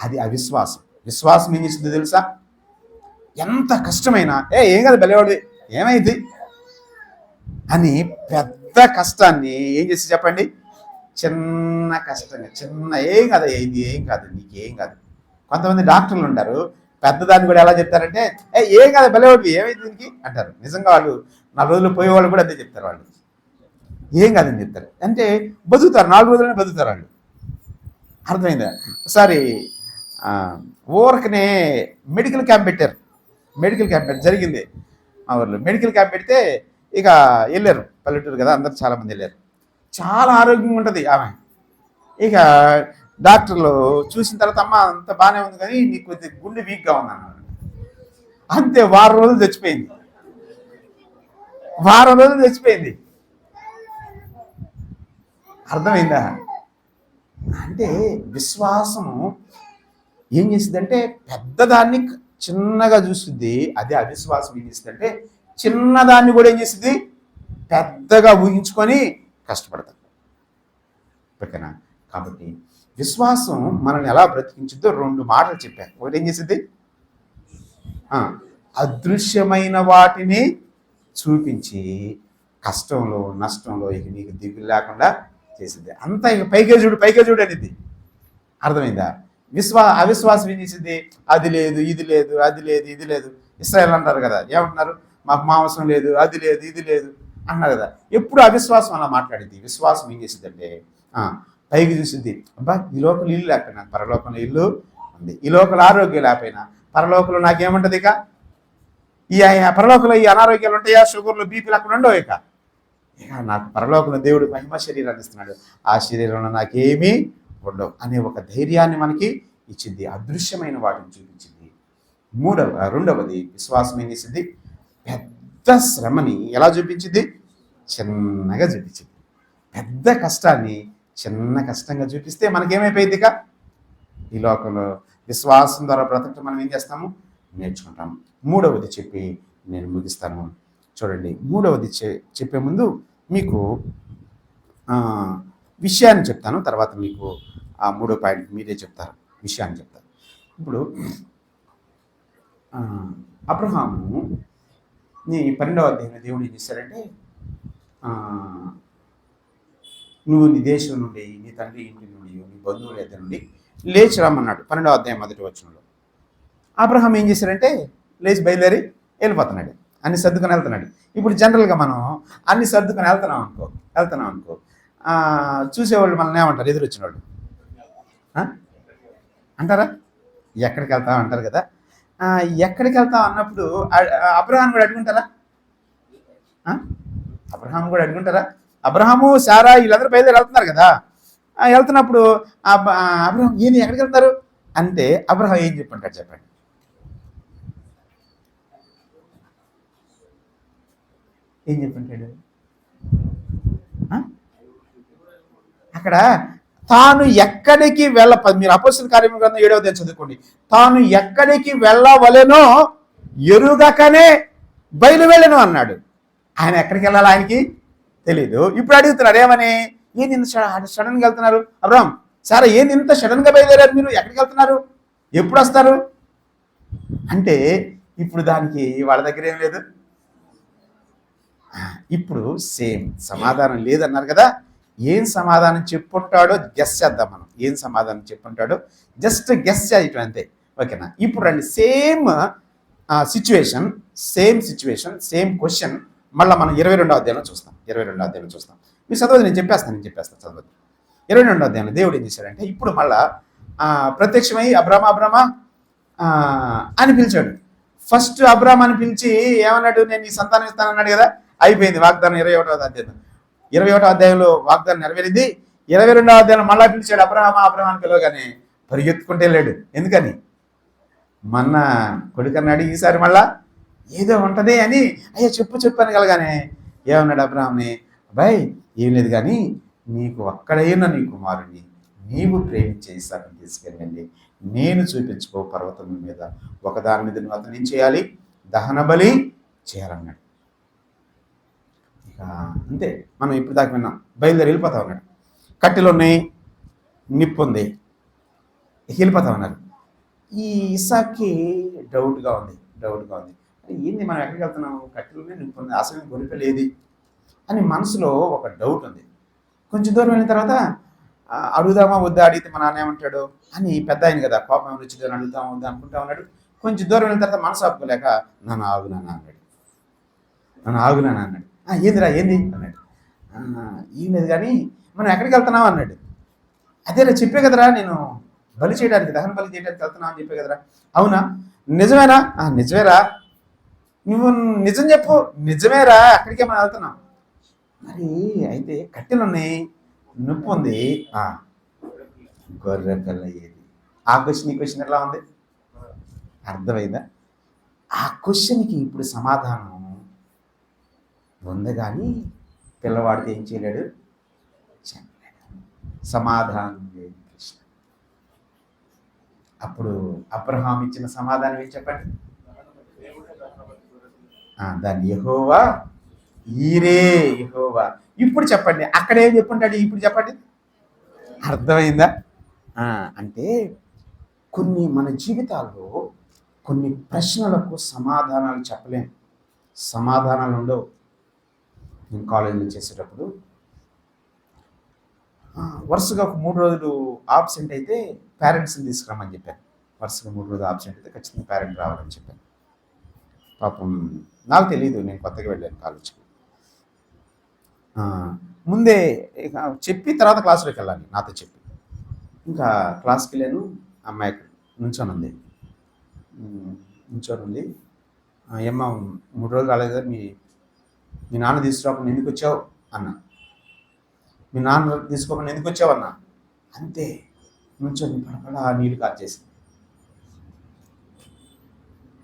అది అవిశ్వాసం. విశ్వాసం ఏం చేసింది తెలుసా? ఎంత కష్టమైనా ఏం కదా బెలవాడు, ఏమైంది అని పెద్ద కష్టాన్ని ఏం చేసి చెప్పండి, చిన్న కష్టంగా, చిన్న ఏం కాదు, ఏం కాదు, నీకేం కాదు. కొంతమంది డాక్టర్లు ఉంటారు పెద్దదాన్ని కూడా ఎలా చెప్తారంటే ఏం కాదు బెలవాడు, ఏమైంది దీనికి అంటారు. నిజంగా వాళ్ళు 4 రోజులు పోయేవాళ్ళు కూడా అదే చెప్తారు. వాళ్ళు ఏం కాదని చెప్తారు, అంటే బతుకుతారు, 4 రోజులనే బతుకుతారు వాళ్ళు. అర్థమైందా? ఒకసారి ఊరకనే మెడికల్ క్యాంప్ పెట్టారు. జరిగింది మా ఊర్లో. మెడికల్ క్యాంప్ పెడితే ఇక వెళ్ళారు, పల్లెటూరు కదా, అందరు చాలామంది వెళ్ళారు. చాలా ఆరోగ్యంగా ఉంటుంది ఆమె. ఇక డాక్టర్లు చూసిన తర్వాత అమ్మ అంత బాగానే ఉంది కానీ నీకు కొద్దిగా గుండె వీక్గా ఉంది అన్నాడు. అంతే, వారం రోజులు చచ్చిపోయింది. అర్థమైందా? అంటే విశ్వాసము ఏం చేస్తుందంటే పెద్దదాన్ని చిన్నగా చూస్తుంది. అదే అవిశ్వాసం ఏం చేస్తుందంటే చిన్నదాన్ని కూడా ఏం చేస్తుంది, పెద్దగా ఊహించుకొని కష్టపడతాం. ఓకేనా? కాబట్టి విశ్వాసం మనల్ని ఎలా బ్రతికించుద్దో 2 మాటలు చెప్పాను. ఒకటి ఏం చేసింది, అదృశ్యమైన వాటిని చూపించి కష్టంలో నష్టంలో ఇక నీకు దిగులు లేకుండా చేసింది. అంతా ఇక పైకే చూడు అనేది. అర్థమైందా? అవిశ్వాసం ఏం చేసింది, అది లేదు, ఇది లేదు. ఇశ్రాయేలు అంటారు కదా, ఏమంటున్నారు, మాకు మాంసం లేదు, అది లేదు, ఇది లేదు అన్నారు కదా. ఎప్పుడు అవిశ్వాసం అలా మాట్లాడింది. విశ్వాసం ఏం చేసింది అంటే పైకి చూసింది, అబ్బా ఈ లోకంలో ఇల్లు లేకపోయినా పరలోకంలో ఇల్లు ఉంది, ఈ లోకంలో ఆరోగ్యం లేకపోయినా పరలోకంలో నాకేముంటుంది, ఇక ఈ పరలోకంలో ఈ అనారోగ్యాలు ఉంటాయా, షుగర్లు, బీపీలు అక్కడ ఉండవు. ఇక నాకు పరలోకంలో దేవుడు మహిమ శరీరాన్ని ఇస్తున్నాడు, ఆ శరీరంలో నాకేమీ ఉండవు అనే ఒక ధైర్యాన్ని మనకి ఇచ్చింది. అదృశ్యమైన వాటిని చూపించింది. రెండవది విశ్వాసం ఏం చేసింది, పెద్ద శ్రమని ఎలా చూపించింది, చిన్నగా చూపించింది. పెద్ద కష్టాన్ని చిన్న కష్టంగా చూపిస్తే మనకేమైపోయింది, ఇక ఈ లోకంలో విశ్వాసం ద్వారా బ్రతకటం మనం ఏం చేస్తాము, నేర్చుకుంటాము. మూడవది చెప్పి నేను ముగిస్తాను. చూడండి, మూడవది చెప్పే ముందు మీకు విషయాన్ని చెప్తాను, తర్వాత మీకు ఆ 3వ పాయింట్ మీరే చెప్తారు, విషయాన్ని చెప్తారు. ఇప్పుడు అబ్రహాము నీ 12వ అధ్యాయంలో దేవుడు ఏం చేశాడంటే, నువ్వు నీ దేశం నుండి, నీ తండ్రి ఇంటి నుండి, నీ బంధువుల దగ్గర నుండి లేచి రమ్మన్నాడు. 12వ అధ్యాయం 1వ వచనంలో అబ్రహాం ఏం చేశాడంటే లేచి బయలుదేరి వెళ్ళిపోతున్నాడు, అన్ని సర్దుకొని వెళ్తున్నాడు. ఇప్పుడు జనరల్గా మనం అన్ని సర్దుకొని వెళ్తున్నాం అనుకో చూసేవాళ్ళు మనల్ని ఏమంటారు, ఎదురొచ్చిన వాళ్ళు అంటారా, ఎక్కడికి వెళ్తాం అంటారు కదా. ఎక్కడికి వెళ్తాం అన్నప్పుడు అబ్రహాం కూడా అడుగుంటారా, అబ్రహాము సారా వీళ్ళందరూ బయలుదేరి వెళ్తున్నారు కదా. వెళ్తున్నప్పుడు అబ్రహాం ఏంది ఎక్కడికి వెళ్తారు అంటే అబ్రహాం ఏం చెప్పుంటాడు చెప్పండి, ఏం చెప్పుంటాడు అక్కడ, తాను ఎక్కడికి మీరు అపోస్తల కార్యముల గ్రంథం 7వ అధ్యాయం చదువుకోండి. తాను ఎక్కడికి వెళ్ళవలెనో ఎరుగకనే బయలువెళ్ళను అన్నాడు. ఆయన ఎక్కడికి వెళ్ళాలి ఆయనకి తెలీదు. ఇప్పుడు అడుగుతున్నారు ఏమని, ఏంది ఇంత సడన్గా వెళ్తున్నారు అబ్రహాం, సరే ఏంది ఇంత సడన్గా బయలుదేరారు, మీరు ఎక్కడికి వెళ్తున్నారు, ఎప్పుడు వస్తారు అంటే ఇప్పుడు దానికి వాళ్ళ దగ్గర ఏం లేదు. ఇప్పుడు సేమ్ సమాధానం లేదన్నారు కదా. ఏం సమాధానం చెప్పుంటాడో గెస్ చేద్దాం మనం. ఏం సమాధానం చెప్పుంటాడో జస్ట్ గెస్ చేయటం అంతే. ఓకేనా? ఇప్పుడు రండి, సేమ్ సిచ్యువేషన్, సేమ్ క్వశ్చన్ మళ్ళీ మనం 22వ అధ్యాయంలో చూస్తాం. మీరు చదవదు, నేను చెప్పేస్తాను చదవదు. 22వ అధ్యాయంలో దేవుడు ఏం చేశాడంటే ఇప్పుడు మళ్ళా ప్రత్యక్షమై అబ్రామా అని పిలిచాడు. ఫస్ట్ అబ్రామ్ అని పిలిచి ఏమన్నాడు, నేను నీ సంతానం ఇస్తానన్నాడు కదా. అయిపోయింది వాగ్దానం. 21వ అధ్యాయంలో వాగ్దానం నెరవేరింది. 22వ అధ్యాయంలో మళ్ళా పిలిచాడు అబ్రహాం పిలవగానే పరిగెత్తుకుంటే వెళ్ళాడు. ఎందుకని, మొన్న కొడుకు అన్నాడు, ఈసారి మళ్ళా ఏదో ఉంటుంది అని అయ్యో చెప్పని కలగానే ఏమన్నాడు అబ్రాహాంని, అబ్బాయి ఏం లేదు కానీ నీకు ఒక్కడైనా నీ కుమారుని నీవు ప్రేమించే ఇస్సాకుని తీసుకెళ్ళండి, నేను చూపించుకో పర్వతం మీద ఒకదాని మీద నువ్వు అతను ఏం చేయాలి, దహన బలి చేయాలన్నాడు. ఇక అంతే, మనం ఇప్పుడు దాకా విన్నాం. బయలుదేరి వెళ్ళిపోతా ఉన్నాడు. కట్టెలు ఉన్నాయి, నిప్పు ఉంది, వెళ్ళిపోతా ఉన్నారు. ఈ ఇస్సాక్కి డౌట్గా ఉంది. ఏంది మనం ఎక్కడికి వెళ్తున్నాము, కట్టెలు నిప్పు ఉంది, అసలు గొరిపెలేది అని మనసులో ఒక డౌట్ ఉంది. కొంచెం దూరం వెళ్ళిన తర్వాత అడుగుదామా వద్దా, అడిగితే మా నాన్న ఏమంటాడు అని, పెద్ద ఆయన కదా, కోపం రుచిదని అడుగుదామా వద్దా అనుకుంటా ఉన్నాడు. కొంచెం దూరం వెళ్ళిన తర్వాత మనసు ఆపుకోలేక నన్ను ఆగునానా అన్నాడు. ఏందిరా ఏంది అన్నాడు. ఏం లేదు కానీ మనం ఎక్కడికి వెళ్తున్నావు అన్నాడు. అదేరా చెప్పే కదరా, నేను బలి చేయడానికి, దహన బలి చేయడానికి వెళ్తున్నావు అని చెప్పే కదరా. అవునా, నిజమేనా? నిజమేరా. నువ్వు నిజం చెప్పు. నిజమేరా, అక్కడికే మనం వెళ్తున్నాం. మరి అయితే కట్టెలు ఉన్నాయి, నొప్పి ఉంది, గొర్రె పిల్ల ఏది? ఆ క్వశ్చన్ ఈ క్వశ్చన్ ఎలా ఉంది, అర్థమైందా? ఆ క్వశ్చన్కి ఇప్పుడు సమాధానం ఉంది కానీ పిల్లవాడికి ఏం చేయలేడు, చెప్పలేడు, సమాధానం లేదు కృష్ణ. అప్పుడు అబ్రహాం ఇచ్చిన సమాధానం ఏం చెప్పండి, దాన్ని యెహోవా ఈరే యెహోవా. ఇప్పుడు చెప్పండి, అక్కడ ఏం చెప్పుంటాడు, ఇప్పుడు చెప్పండి, అర్థమైందా? అంటే కొన్ని మన జీవితాల్లో కొన్ని ప్రశ్నలకు సమాధానాలు చెప్పలేం, సమాధానాలు ఉండవు. నేను కాలేజీలో చేసేటప్పుడు వరుసగా ఒక 3 రోజులు ఆబ్సెంట్ అయితే పేరెంట్స్ని తీసుకురామని చెప్పాను. వరుసగా 3 రోజులు ఆబ్సెంట్ అయితే ఖచ్చితంగా పేరెంట్ రావాలని చెప్పాను. పాపం నాకు తెలియదు, నేను కొత్తగా వెళ్ళాను కాలేజీకి. ముందే ఇక చెప్పి తర్వాత క్లాసులోకి వెళ్ళాలి నాతో చెప్పి. ఇంకా క్లాస్కి వెళ్ళాను. అమ్మాయి నుంచొని ఉంది. ఏమ్మా 3 రోజులు రాలేదు కదా, మీ నాన్న తీసుకురాకుండా ఎందుకు వచ్చావు అన్నా. మీ నాన్న తీసుకోకుండా ఎందుకు వచ్చావు అన్నా. అంతే, నుంచొని పడపడా నీళ్ళు కార్చేసింది.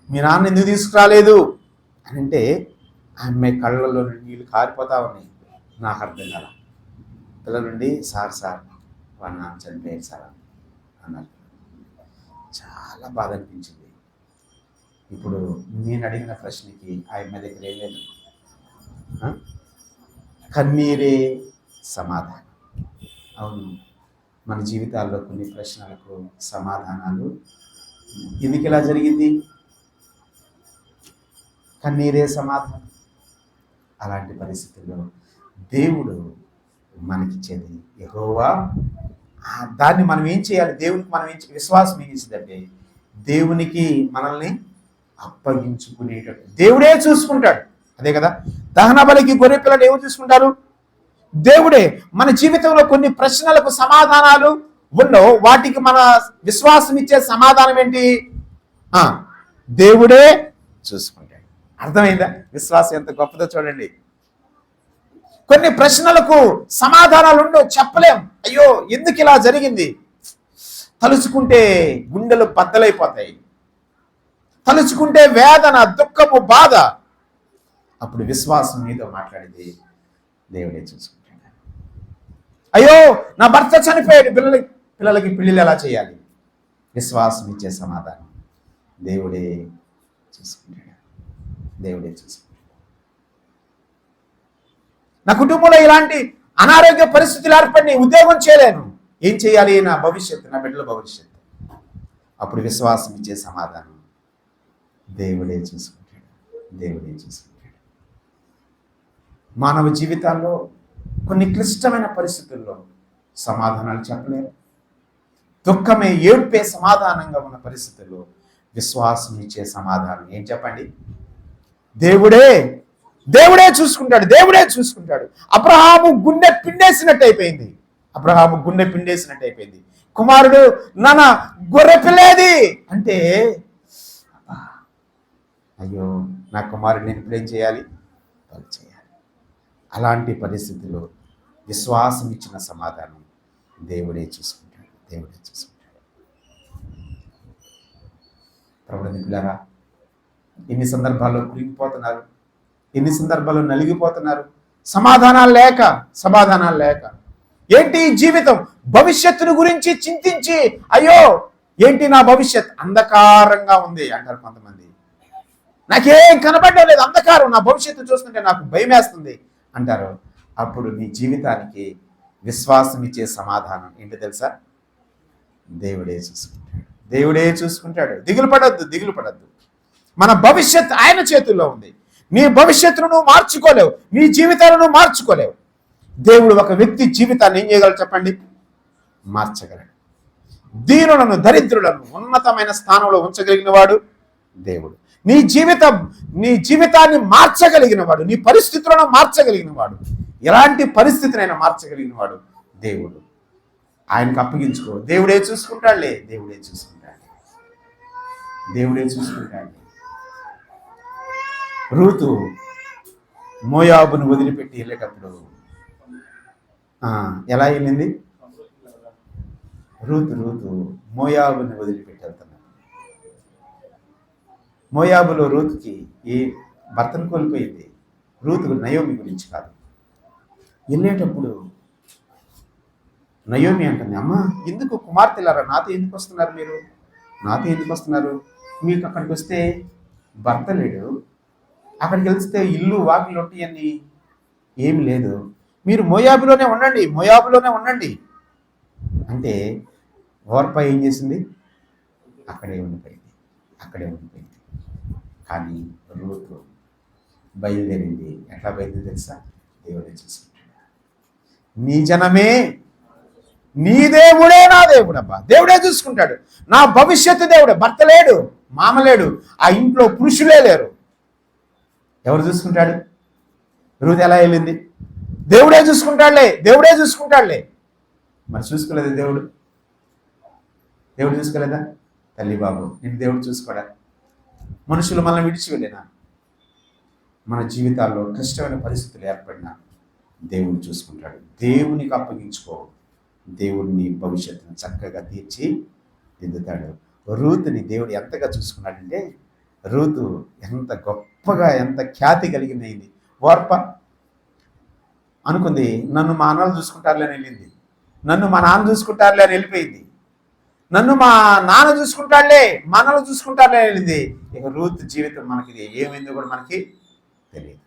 మీ నాన్న ఎందుకు తీసుకురాలేదు అని అంటే ఆ అమ్మాయి కళ్ళల్లో నీళ్ళు కారిపోతా ఉన్నాయి. నాకు అర్థం కాల. పిల్లల నుండి సార్ వాళ్ళ నాన్న చనిపోయారు సార్ అన్నారు. చాలా బాధ అనిపించింది. ఇప్పుడు నేను అడిగిన ప్రశ్నకి ఆ అమ్మాయి దగ్గర ఏం లేదు, కన్నీరే సమాధానం. అవును, మన జీవితాల్లో కొన్ని ప్రశ్నలకు సమాధానాలు ఎందుకు ఇలా జరిగింది, కన్నీరే సమాధానం. అలాంటి పరిస్థితుల్లో దేవుడు మనకిచ్చేది యెహోవా. దాన్ని మనం ఏం చేయాలి, దేవునికి మనం ఏం విశ్వాసం ఏం చేసిందంటే దేవునికి మనల్ని అప్పగించుకునేటట్టు దేవుడే చూసుకుంటాడు. అదే కదా, దహన బలికి గొర్రె పిల్లని ఎవరు చూసుకుంటారు, దేవుడే. మన జీవితంలో కొన్ని ప్రశ్నలకు సమాధానాలు ఉండవు, వాటికి మన విశ్వాసం ఇచ్చే సమాధానం ఏంటి, దేవుడే చూసుకుంటాడు. అర్థమైందా? విశ్వాసం ఎంత గొప్పదో చూడండి. కొన్ని ప్రశ్నలకు సమాధానాలు ఉండవు, చెప్పలేం. అయ్యో ఎందుకు ఇలా జరిగింది, తలుచుకుంటే గుండెలు బద్దలైపోతాయి, తలుచుకుంటే వేదన, దుఃఖము, బాధ. అప్పుడు విశ్వాసం మీతో మాట్లాడింది దేవుడే చూసుకుంటాడు. అయ్యో నా భర్త చనిపోయాడు, పిల్లలకి పెళ్ళిళ్ళు ఎలా చేయాలి, విశ్వాసం ఇచ్చే సమాధానం దేవుడే చూసుకుంటాడు. దేవుడే చూసుకుంటాడు. నా కుటుంబంలో ఇలాంటి అనారోగ్య పరిస్థితులు ఏర్పడి ఉద్యోగం చేయలేను, ఏం చేయాలి, నా భవిష్యత్తు, నా బిడ్డల భవిష్యత్తు. అప్పుడు విశ్వాసం ఇచ్చే సమాధానం దేవుడే చూసుకుంటాడు. దేవుడే చూసుకుంటాడు. మానవ జీవితాల్లో కొన్ని క్లిష్టమైన పరిస్థితుల్లో సమాధానాలు చెప్పలేరు. దుఃఖమే, ఏడ్పే సమాధానంగా ఉన్న పరిస్థితుల్లో విశ్వాసం ఇచ్చే సమాధానం ఏం చెప్పండి, దేవుడే చూసుకుంటాడు. దేవుడే చూసుకుంటాడు. అబ్రహాము గుండె పిండేసినట్టు అయిపోయింది. కుమారుడు నాన్న గొర్రె పిల్లేది అంటే, అయ్యో నా కుమారుడు నేను ఇప్పుడు ఏం చేయాలి, పని చేయాలి. అలాంటి పరిస్థితుల్లో విశ్వాసం ఇచ్చిన సమాధానం దేవుడే చూసుకుంటాడు. ప్రభువుని పిల్లరా, ఎన్ని సందర్భాల్లో కృంగిపోతున్నారు, ఎన్ని సందర్భాల్లో నలిగిపోతున్నారు. సమాధానాలు లేక ఏంటి జీవితం? భవిష్యత్తును గురించి చింతించి అయ్యో ఏంటి నా భవిష్యత్ అంధకారంగా ఉంది అంటారు కొంతమంది. నాకేం కనబడడం లేదు, అంధకారం, నా భవిష్యత్తు చూస్తుంటే నాకు భయం వేస్తుంది అంటారు. అప్పుడు నీ జీవితానికి విశ్వాసం ఇచ్చే సమాధానం ఏంటి తెలుసా? దేవుడే చూసుకుంటాడు. దిగులు పడద్దు. మన భవిష్యత్ ఆయన చేతుల్లో ఉంది. నీ భవిష్యత్తును నువ్వు మార్చుకోలేవు, నీ జీవితాలను మార్చుకోలేవు. దేవుడు ఒక వ్యక్తి జీవితాన్ని ఏం చేయగలడు చెప్పండి? మార్చగలడు. దీనులను, దరిద్రులను ఉన్నతమైన స్థానంలో ఉంచగలిగిన వాడు దేవుడు. నీ జీవితాన్ని మార్చగలిగిన వాడు, నీ పరిస్థితులను మార్చగలిగిన వాడు, ఎలాంటి పరిస్థితినైనా మార్చగలిగిన వాడు దేవుడు. ఆయనకు అప్పగించుకో. దేవుడే చూసుకుంటాడులే. రూతు మోయాబును వదిలిపెట్టి వెళ్ళేటప్పుడు ఎలా వెళ్ళింది? రూతు మోయాబుని వదిలిపెట్టి వెళ్తున్నాడు. మోయాబులో రూతుకి ఏ భర్తను కోల్పోయింది. రూతు నయోమి గురించి కాదు. వెళ్ళేటప్పుడు నయోమి అంటుంది, అమ్మ ఎందుకు కుమార్తెలారా నాతో ఎందుకు వస్తున్నారు? మీకు అక్కడికి వస్తే భర్త లేడు, అక్కడికి వెళ్తే ఇల్లు వాకిలు ఉంటాయని ఏమి లేదు, మీరు మోయాబులోనే ఉండండి అంటే ఓర్పా ఏం చేసింది? అక్కడే ఉండిపోయింది. కానీ రూతు బయలుదేరింది. ఎట్లా బయలుదేరి తెలుసా? దేవుడే చూసుకుంటాడు. నీ జనమే, నీ దేవుడే నా దేవుడు. అబ్బా, దేవుడే చూసుకుంటాడు. నా భవిష్యత్తు దేవుడే. భర్త లేడు, మామ లేడు, ఆ ఇంట్లో పురుషులే లేరు. ఎవరు చూసుకుంటాడు? రూతు ఎలా వెళ్ళింది? దేవుడే చూసుకుంటాడులే. మరి చూసుకోలేదా దేవుడు చూసుకోలేదా? తల్లి బాబు, నేను దేవుడు చూసుకోడా? మనుషులు మనల్ని విడిచి వెళ్ళినా, మన జీవితాల్లో కష్టమైన పరిస్థితులు ఏర్పడినా దేవుడు చూసుకుంటాడు. దేవునికి అప్పగించుకో. దేవుడిని భవిష్యత్తును చక్కగా తీర్చిదిద్దుతాడు. రూతుని దేవుడు ఎంతగా చూసుకున్నాడంటే, రూతు ఎంత గొప్పగా, ఎంత ఖ్యాతి కలిగినది. ఓర్ప అనుకుంది నన్ను మా అన్నలు చూసుకుంటారులే అని వెళ్ళింది, నన్ను మా నాన్న చూసుకుంటారులే అని వెళ్ళిపోయింది, నన్ను మా నాన్న చూసుకుంటాడులే, మా అన్నలు చూసుకుంటారులే అని వెళ్ళింది. ఇక రూతు జీవితం మనకి ఏమైందో కూడా మనకి తెలియదు.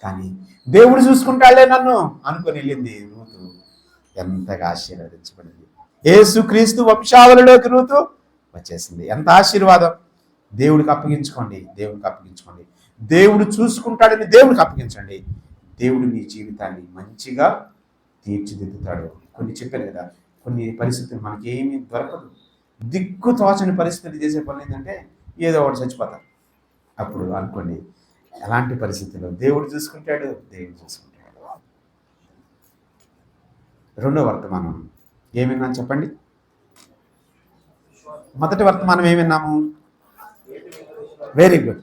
కానీ దేవుడు చూసుకుంటాడులే నన్ను అనుకొని వెళ్ళింది రూతు. ఎంతగా ఆశీర్వదించబడింది. యేసుక్రీస్తు వంశావళిలోకి రూతు వచ్చేసింది. ఎంత ఆశీర్వాదం! దేవుడికి అప్పగించుకోండి. దేవుడు చూసుకుంటాడని దేవుడికి అప్పగించండి. దేవుడు మీ జీవితాన్ని మంచిగా తీర్చిదిద్దుతాడు. కొన్ని చెప్పాను కదా, కొన్ని పరిస్థితులు మనకేమీ దొరకదు. దిక్కు తోచని పరిస్థితులు చేసే పని ఏంటంటే ఏదో ఒకటి చచ్చిపోతారు. అప్పుడు అనుకోండి, ఎలాంటి పరిస్థితుల్లో దేవుడు చూసుకుంటాడు. రెండో వర్తమానం ఏం విన్నాను చెప్పండి? మొదటి వర్తమానం ఏం విన్నాము? Very good.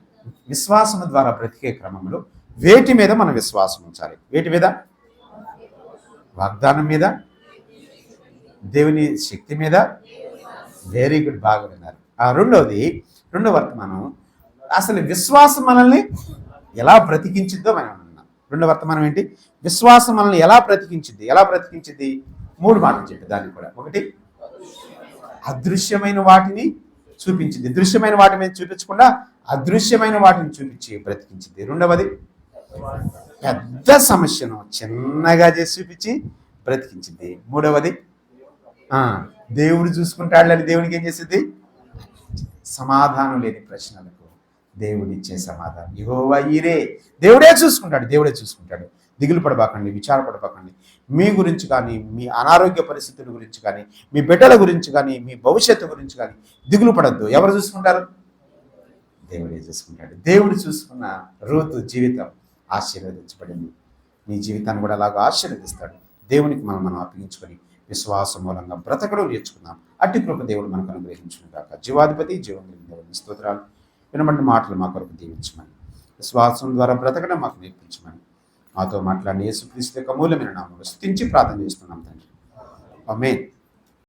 విశ్వాసం ద్వారా బ్రతికే క్రమంలో వేటి మీద మనం విశ్వాసం ఉంచాలి? వేటి మీద? వాగ్దానం మీద, దేవుని శక్తి మీద. వెరీ గుడ్, బాగా విన్నారు. రెండో వర్తమానం అసలు విశ్వాసం మనల్ని ఎలా బ్రతికించిద్దో మనం అన్నాం. రెండో వర్తమానం ఏంటి? విశ్వాసం మనల్ని ఎలా బ్రతికించిద్ది? 3 మాటలు చెప్పి దాన్ని కూడా. ఒకటి, అదృశ్యమైన వాటిని చూపించింది. దృశ్యమైన వాటి మీద చూపించకుండా అదృశ్యమైన వాటిని చూపించి బ్రతికించింది. రెండవది, పెద్ద సమస్యను చిన్నగా చేసి చూపించి బ్రతికించింది. మూడవది, దేవుడు చూసుకుంటాడులని దేవునికి ఏం చేసింది? సమాధానం లేని ప్రశ్నలకు దేవుడిచ్చే సమాధానం. యెహోవా ఈరే, దేవుడే చూసుకుంటాడు. దిగులు పడబాకండి, విచారపడబాకండి. మీ గురించి కానీ, మీ అనారోగ్య పరిస్థితుల గురించి కానీ, మీ బిడ్డల గురించి కానీ, మీ భవిష్యత్తు గురించి కానీ దిగులు పడద్దు. ఎవరు చూసుకుంటారు? దేవుడే చూసుకుంటాడు. దేవుడు చూసుకున్న రూతు జీవితం ఆశీర్వదించబడింది. మీ జీవితాన్ని కూడా అలాగా ఆశీర్వదిస్తాడు. దేవునికి మనం అప్పగించుకొని విశ్వాసం మూలంగా బ్రతకడం నేర్చుకుందాం. అట్టి కృప దేవుడు మనకు అనుగ్రహించును గాక. జీవాధిపతి, జీవం కలిగిన దేవుని స్తోత్రాలు. వినబడిన మాటలు మా కొరకు దీవించమని, విశ్వాసం ద్వారా బ్రతకడం మాకు నేర్పించమని, మాతో మాట్లాడిన యేసుక్రీస్తు యొక్క అమూల్యమైన నామములో స్తుతించి ప్రార్థన చేస్తున్నాం తండ్రి. ఆమేన్.